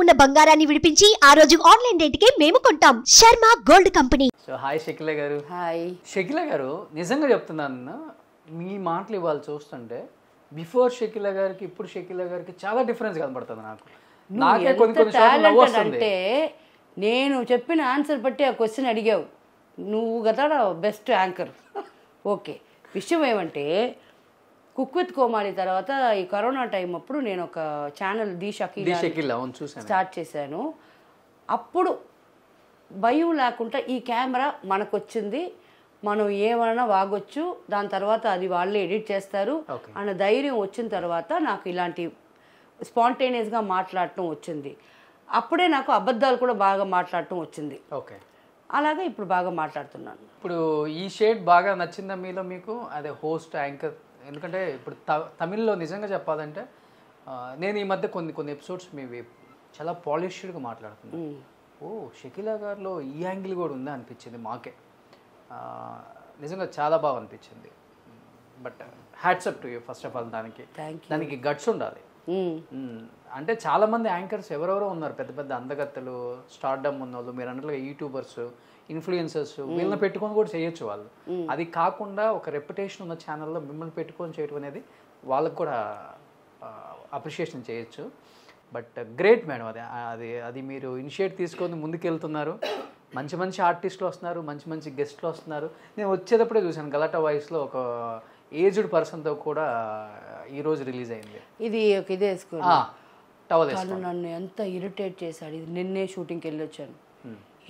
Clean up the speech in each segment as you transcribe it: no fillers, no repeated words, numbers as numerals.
ఉన్న బంగారాన్ని విడిపించి ఆ రోజు ఆన్లైన్ రేటుకే మేము కొంటాం. Sharma gold company. So hi Shakeela గారు. హాయ్ షకీలా గారు, నిజంగా చెప్తున్నాను, మీ మాటలు ఇవాళ చూస్తుంటే బిఫోర్ షకీలా గారికి ఇప్పుడు షకీలా గారికి చాలా డిఫరెన్స్ కనబడుతుంది నాకు. నాకే కొన్ని టాలెంట్ అంటే నేను చెప్పిన ఆన్సర్ బట్టి ఆ క్వశ్చన్ అడిగావు నువ్వు కదా బెస్ట్ యాంకర్. ఓకే, విషయం ఏమంటే కుక్ విత్ కోమాలి తర్వాత ఈ కరోనా టైం అప్పుడు నేను ఒక ఛానల్ ది షకీలా స్టార్ట్ చేశాను. అప్పుడు భయం లేకుండా ఈ కెమెరా మనకు వచ్చింది, మనం ఏమన్నా వాగొచ్చు, దాని తర్వాత అది వాళ్ళే ఎడిట్ చేస్తారు అన్న ధైర్యం వచ్చిన తర్వాత నాకు ఇలాంటి స్పాంటేనియస్గా మాట్లాడటం వచ్చింది. అప్పుడే నాకు అబద్ధాలు కూడా బాగా మాట్లాడటం వచ్చింది. ఓకే, అలాగే ఇప్పుడు బాగా మాట్లాడుతున్నాను. ఇప్పుడు ఈ షేడ్ బాగా నచ్చిందా మీలో మీకు, అదే హోస్ట్ యాంకర్? ఎందుకంటే ఇప్పుడు తమిళ్లో నిజంగా చెప్పాలంటే నేను ఈ మధ్య కొన్ని ఎపిసోడ్స్ మీవి చాలా పాలిష్డ్గా మాట్లాడుతున్నాను. ఓ షకీలా గారిలో ఈ యాంగిల్ కూడా ఉందా అనిపించింది మాకే. నిజంగా చాలా బాగా అనిపించింది. But hats up to you first of all. దానికి గట్స్ ఉండాలి. అంటే చాలామంది యాంకర్స్ ఎవరెవరో ఉన్నారు, పెద్ద పెద్ద అందగత్తలు, స్టార్డమ్ ఉన్న వాళ్ళు, మీరు అన్నట్లుగా యూట్యూబర్స్, ఇన్ఫ్లుయెన్సర్స్, వీళ్ళని పెట్టుకొని కూడా చేయొచ్చు వాళ్ళు. అది కాకుండా ఒక రెప్యుటేషన్ ఉన్న ఛానల్లో మిమ్మల్ని పెట్టుకొని చేయడం అనేది వాళ్ళకు కూడా అప్రిషియేషన్ చేయొచ్చు. బట్ గ్రేట్ మేడం, అది మీరు ఇనిషియేట్ తీసుకొని ముందుకెళ్తున్నారు. మంచి మంచి ఆర్టిస్టులు వస్తున్నారు, మంచి మంచి గెస్ట్లు వస్తున్నారు. నేను వచ్చేటప్పుడే చూశాను గలాటా వాయిస్లో ఒక ఏజ్డ్ పర్సన్తో కూడా ఈరోజు రిలీజ్ అయింది. ఇది ఇదే వేసుకోవాలి. నన్ను ఎంత ఇరిటేట్ చేశాడు. ఇది నిన్నే షూటింగ్కి వెళ్ళి వచ్చాను.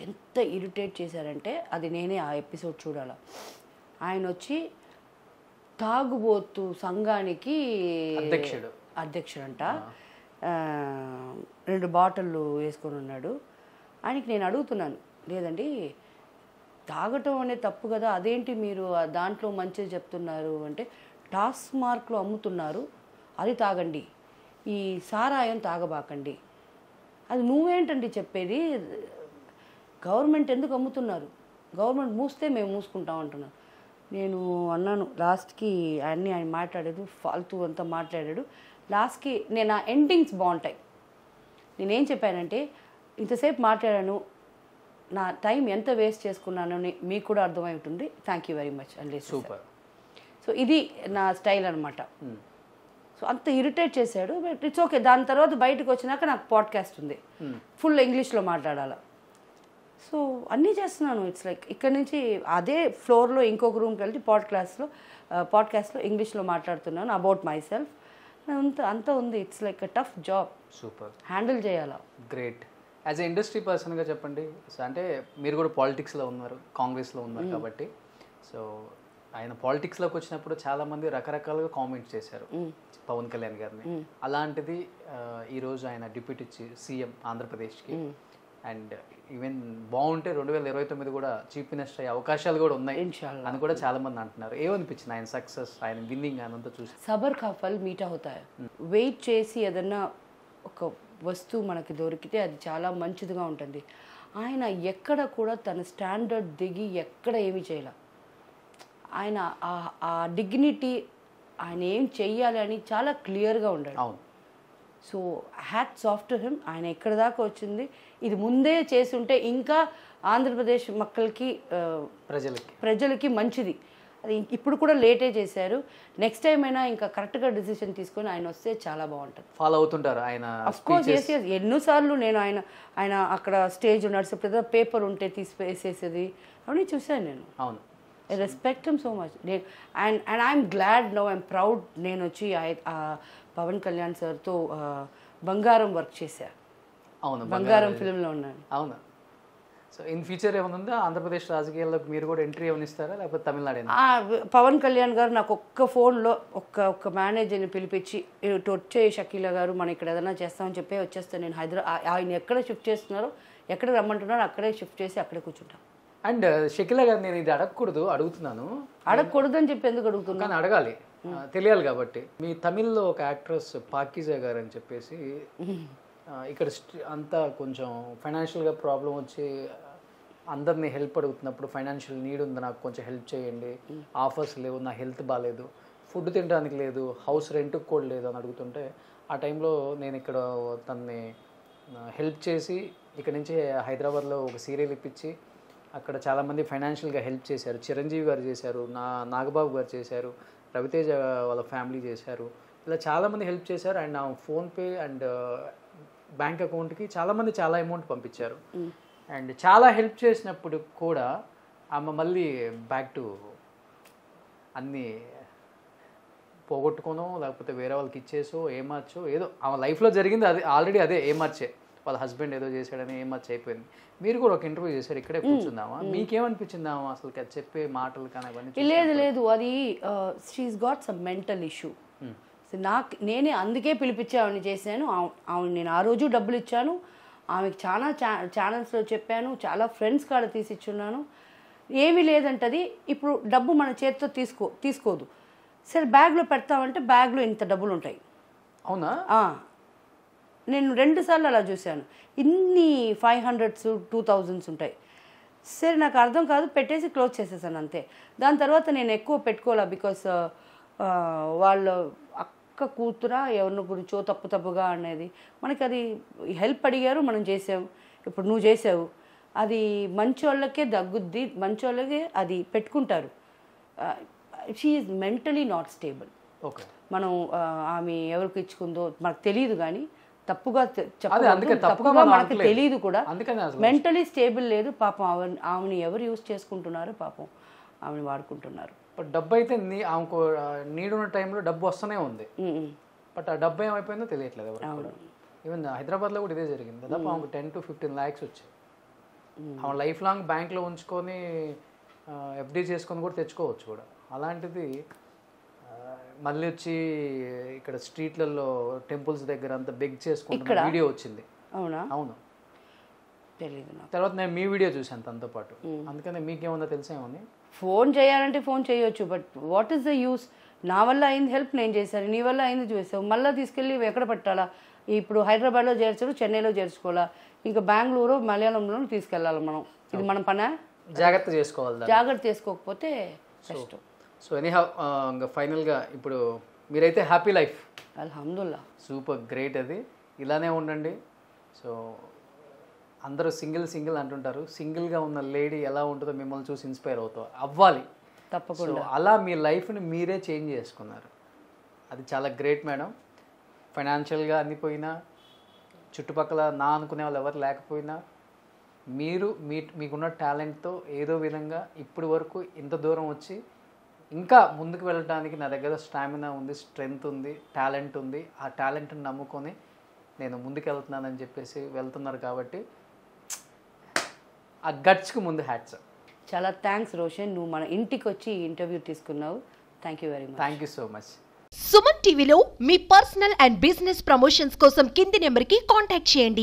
ఎంత ఇరిటేట్ చేశారంటే అది నేనే ఆ ఎపిసోడ్ చూడాల. ఆయన వచ్చి తాగుబోతు సంఘానికి అధ్యక్షుడంట, 2 బాటిళ్ళు వేసుకొని ఉన్నాడు. ఆయనకి నేను అడుగుతున్నాను, లేదండి తాగటం అనేది తప్పు కదా, అదేంటి మీరు దాంట్లో మంచిది చెప్తున్నారు అంటే, టాస్క్ మార్క్లో అమ్ముతున్నారు అది తాగండి, ఈ సారాయం తాగబాకండి. అది నువ్వేంటండి చెప్పేది, గవర్నమెంట్ ఎందుకు అమ్ముతున్నారు, గవర్నమెంట్ మూస్తే మేము మూసుకుంటాం అంటున్నారు. నేను అన్నాను లాస్ట్కి, ఆయన మాట్లాడాడు ఫాల్తూ అంతా మాట్లాడాడు. లాస్ట్కి నేను ఆ ఎండింగ్స్ బాగుంటాయి. నేనేం చెప్పానంటే, ఇంతసేపు మాట్లాడాను, నా టైం ఎంత వేస్ట్ చేసుకున్నానని మీకు కూడా అర్థమై ఉంటుంది, థ్యాంక్ యూ వెరీ మచ్ అండి. సూపర్. సో ఇది నా స్టైల్ అనమాట. సో అంత ఇరిటేట్ చేశాడు. But it's okay. దాని తర్వాత బయటకు వచ్చినాక నాకు పాడ్కాస్ట్ ఉంది, ఫుల్ ఇంగ్లీష్లో మాట్లాడాలి. సో అన్నీ చేస్తున్నాను. ఇట్స్ లైక్ ఇక్కడ నుంచి అదే ఫ్లోర్లో ఇంకొక రూమ్కి వెళ్ళి పాడ్కాస్ట్లో ఇంగ్లీష్లో మాట్లాడుతున్నాను అబౌట్ మై సెల్ఫ్. అంత ఉంది. It's like a tough job. Super. Handle చేయాలా. గ్రేట్. యాజ్ ఎ ఇండస్ట్రీ పర్సన్గా చెప్పండి, అంటే మీరు కూడా పాలిటిక్స్లో ఉన్నారు, కాంగ్రెస్లో ఉన్నారు కాబట్టి. సో ఆయన పాలిటిక్స్లోకి వచ్చినప్పుడు చాలామంది రకరకాలుగా కామెంట్స్ చేశారు పవన్ కళ్యాణ్ గారిని. అలాంటిది ఈరోజు ఆయన డిప్యూటీ సీఎం ఆంధ్రప్రదేశ్కి, అండ్ ఈవెన్ బాగుంటే 2029 కూడా చీఫ్ మినిస్టర్ అయ్యే అవకాశాలు కూడా ఉన్నాయి అని కూడా చాలా మంది అంటున్నారు. ఏమనిపించింది ఆయన సక్సెస్, ఆయన విన్నింగ్ అనంతా చూసి? సబర్ కా ఫల్ మీఠా హోతా హై. వెయిట్ చేసి ఏదన్నా ఒక వస్తువు మనకి దొరికితే అది చాలా మంచిదిగా ఉంటుంది. ఆయన ఎక్కడ కూడా తన స్టాండర్డ్ దిగి ఎక్కడ ఏమి చేయాల. ఆయన ఆ డిగ్నిటీ, ఆయన ఏం చెయ్యాలి అని చాలా క్లియర్గా ఉండాడు. అవును. So hats off to him. ఆయన ఎక్కడ దాకా వచ్చింది, ఇది ముందే చేసి ఉంటే ఇంకా ఆంధ్రప్రదేశ్ మక్కలకి ప్రజలకి మంచిది. అది ఇప్పుడు కూడా లేటే చేశారు. నెక్స్ట్ టైం అయినా ఇంకా కరెక్ట్గా డిసిషన్ తీసుకొని ఆయన వస్తే చాలా బాగుంటుంది. ఫాలో అవుతుంటారు ఆయన? అఫ్కోర్స్ ఎన్నోసార్లు నేను ఆయన అక్కడ స్టేజ్ నడిచేప్పుడు పేపర్ ఉంటే తీసి వేసేసేది అవన్నీ చూశాను నేను. అవును. I respect him so much. And I'm glad now, I'm proud. నేను వచ్చి పవన్ కళ్యాణ్ సార్తో బంగారం వర్క్ చేశా. అవును, బంగారం ఫిల్మ్లో ఉన్నాను. అవును. సో ఇన్ ఫ్యూచర్ ఏమైనా ఉందా ఆంధ్రప్రదేశ్ రాజకీయాల్లోకి మీరు కూడా ఎంట్రీ ఏమైనా ఇస్తారా, లేకపోతే తమిళనాడు? పవన్ కళ్యాణ్ గారు నాకు ఒక్క ఫోన్లో ఒక్క మేనేజర్ని పిలిపించి, ఇటు వచ్చే షకీలా గారు మనం ఇక్కడ ఏదైనా చేస్తామని చెప్పి వచ్చేస్తాను నేను హైదరాబాద్. ఆయన ఎక్కడ షిఫ్ట్ చేస్తున్నారో, ఎక్కడ రమ్మంటున్నారో అక్కడే షిఫ్ట్ చేసి అక్కడే కూర్చుంటాను. అండ్ షకీలా గారు, నేను ఇది అడుగుతున్నాను అని చెప్పి ఎందుకు అడుగుతున్నాను, కానీ అడగాలి, తెలియాలి కాబట్టి. మీ తమిళ్లో ఒక యాక్ట్రెస్ పాకిజా గారు అని చెప్పేసి ఇక్కడ అంతా కొంచెం ఫైనాన్షియల్గా ప్రాబ్లం వచ్చి అందరినీ హెల్ప్ అడుగుతున్నప్పుడు, ఫైనాన్షియల్ నీడ్ ఉంది, నాకు కొంచెం హెల్ప్ చేయండి, ఆఫర్స్ లేవు, నా హెల్త్ బాగాలేదు, ఫుడ్ తినడానికి లేదు, హౌస్ రెంట్కి కూడా లేదు అని అడుగుతుంటే, ఆ టైంలో నేను ఇక్కడ తనని హెల్ప్ చేసి ఇక్కడ నుంచి హైదరాబాద్లో ఒక సీరియల్ ఇప్పించి అక్కడ చాలామంది ఫైనాన్షియల్గా హెల్ప్ చేశారు. చిరంజీవి గారు చేశారు, నాగబాబు గారు చేశారు, రవితేజ వాళ్ళ ఫ్యామిలీ చేశారు. ఇలా చాలామంది హెల్ప్ చేశారు. అండ్ నా ఫోన్పే అండ్ బ్యాంక్ అకౌంట్కి చాలామంది చాలా అమౌంట్ పంపించారు. అండ్ చాలా హెల్ప్ చేసినప్పుడు కూడా ఆమె మళ్ళీ బ్యాక్ టు అన్నీ పోగొట్టుకోనో లేకపోతే వేరే వాళ్ళకి ఇచ్చేసో ఏమార్చో ఏదో ఆమె లైఫ్లో జరిగింది అది ఆల్రెడీ అదే ఏమార్చే. వాళ్ళ హస్బెండ్ ఏదో చేశాడని ఏమార్చి అయిపోయింది. మీరు కూడా ఒక ఇంటర్వ్యూ చేశారు, ఇక్కడే కూర్చుందామా, మీకేమనిపించిందామా అసలు చెప్పే మాటలు కానీ అవన్నీ? లేదు అది she's got some mental issue. నేనే అందుకే పిలిపించి ఆవిడని చేశాను. ఆవిడ నేను ఆ రోజు డబ్బులు ఇచ్చాను, ఆమెకి చాలా ఛానల్స్లో చెప్పాను, చాలా ఫ్రెండ్స్ కాడ తీసిచ్చున్నాను. ఏమీ లేదంటది. ఇప్పుడు డబ్బు మన చేతితో తీసుకోదు. సరే బ్యాగ్లో పెడతామంటే బ్యాగ్లో ఇంత డబ్బులు ఉంటాయి. అవునా? నేను 2 సార్లు అలా చూశాను. ఇన్ని 500s 2000s ఉంటాయి. సరే నాకు అర్థం కాదు, పెట్టేసి క్లోజ్ చేసేసాను అంతే. దాని తర్వాత నేను ఎక్కువ పెట్టుకోలే. బికాస్ వాళ్ళ అక్క కూతురా ఎవరిని గురించో తప్పుగా అనేది మనకి అది హెల్ప్ అడిగారు, మనం చేసాం. ఇప్పుడు నువ్వు చేసావు, అది మంచి వాళ్ళకే దగ్గుద్ది, మంచి వాళ్ళకే అది పెట్టుకుంటారు. She is mentally not stable. Okay, మనం ఆమె ఎవరికి ఇచ్చుకుందో మనకు తెలియదు, కానీ తప్పుగా మనకు తెలియదు కూడా. మెంటలీ స్టేబుల్ లేదు పాపం. ఆమెని ఎవరు యూజ్ చేసుకుంటున్నారో పాపం ఆమెని వాడుకుంటున్నారు. డబ్బు అయితే ఆమెకు నీడున్న టైంలో డబ్బు వస్తూనే ఉంది. బట్ ఆ డబ్బు ఏమైపోయిందో తెలియట్లేదు ఎవరు. ఈవెన్ హైదరాబాద్లో కూడా ఇదే జరిగింది. దాదాపు ఆమెకు 10 to 15 lakhs వచ్చాయి. ఆమె లైఫ్ లాంగ్ బ్యాంక్లో ఉంచుకొని ఎఫ్డీ చేసుకొని కూడా తెచ్చుకోవచ్చు కూడా. అలాంటిది మళ్ళీ వచ్చి ఇక్కడ స్ట్రీట్లలో టెంపుల్స్ దగ్గర అంతా బెగ్ చేసుకుంటున్న వీడియో వచ్చింది. అవును, తెలీదు. తర్వాత నేను మీ వీడియో చూసాను తనతో పాటు. అందుకనే మీకేమన్నా తెలిసేమని. ఫోన్ చేయాలంటే ఫోన్ చేయొచ్చు, but what is the use? నా వల్ల అయింది హెల్ప్ నేను చేశాను, నీ వల్ల అయింది చేసావు, మళ్ళీ తీసుకెళ్ళి ఎక్కడ పెట్టాలా? ఇప్పుడు హైదరాబాద్లో చేర్చరు, చెన్నైలో చేర్చుకోవాలా, ఇంకా బెంగళూరు మలయాళంలో తీసుకెళ్ళాలి మనం. ఇది మన పనా? జాగ్రత్త చేసుకోవాలి. జాగ్రత్త చేసుకోకపోతే కష్టం. సో ఎనీహౌ ఫైనల్గా ఇప్పుడు మీరైతే హ్యాపీ లైఫ్. అల్హమ్దుల్లా, సూపర్ గ్రేట్. అది ఇలానే ఉండండి. సో అందరూ సింగిల్ అంటుంటారు. సింగిల్గా ఉన్న లేడీ ఎలా ఉంటుందో మిమ్మల్ని చూసి ఇన్స్పైర్ అవ్వాలి తప్పకుండా. అలా మీ లైఫ్ని మీరే చేంజ్ చేసుకున్నారు. అది చాలా గ్రేట్ మేడం. ఫైనాన్షియల్గా అన్ని పోయినా, చుట్టుపక్కల నా అనుకునే వాళ్ళు ఎవరు లేకపోయినా, మీరు మీకున్న టాలెంట్తో ఏదో విధంగా ఇప్పటి వరకు ఇంత దూరం వచ్చి ఇంకా ముందుకు వెళ్ళడానికి నా దగ్గర స్టామినా ఉంది, స్ట్రెంగ్త్ ఉంది, టాలెంట్ ఉంది. ఆ టాలెంట్ని నమ్ముకొని నేను ముందుకు వెళ్తున్నానని చెప్పేసి వెళ్తున్నారు. కాబట్టి ఆ గట్స్కి ముందు హ్యాట్స్. చాలా థ్యాంక్స్ రోషన్, నువ్వు మన ఇంటికి వచ్చి ఇంటర్వ్యూ తీసుకున్నావు. Thank you very much. Thank you so much. Suman టీవీలో మీ పర్సనల్ అండ్ బిజినెస్ ప్రమోషన్స్ కోసం కింది నెంబర్కి కాంటాక్ట్ చేయండి.